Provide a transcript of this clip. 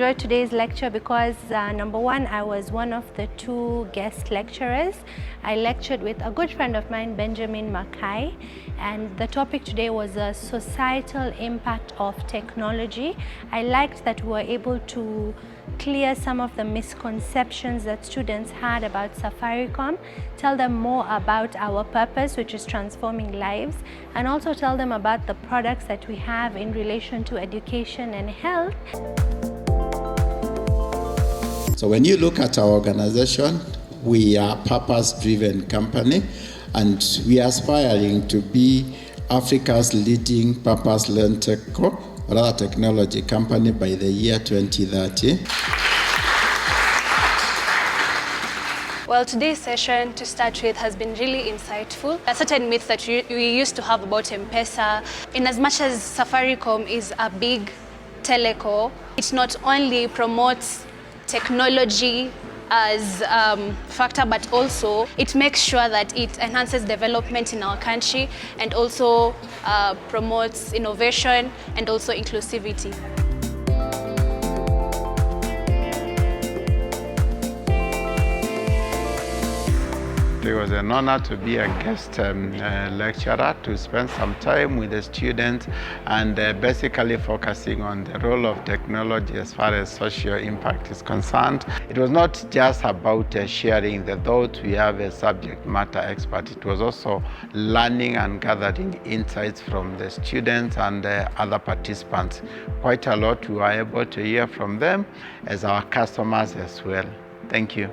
enjoyed today's lecture because number one, I was one of the 2 guest lecturers. I lectured with a good friend of mine, Benjamin Mackay, and the topic today was a societal impact of technology. I liked that we were able to clear some of the misconceptions that students had about Safaricom, tell them more about our purpose, which is transforming lives, and also tell them about the products that we have in relation to education and health. So when you look at our organization, we are a purpose-driven company, and we are aspiring to be Africa's leading purpose-led technology company by the year 2030. Well, today's session, to start with, has been really insightful. A certain myths that we used to have about M-Pesa, in as much as Safaricom is a big teleco, it not only promotes technology as factor, but also it makes sure that it enhances development in our country and also promotes innovation and also inclusivity. It was an honor to be a guest lecturer, to spend some time with the students and basically focusing on the role of technology as far as social impact is concerned. It was not just about sharing the thought. We have a subject matter expert. It was also learning and gathering insights from the students and other participants. Quite a lot we were able to hear from them as our customers as well. Thank you.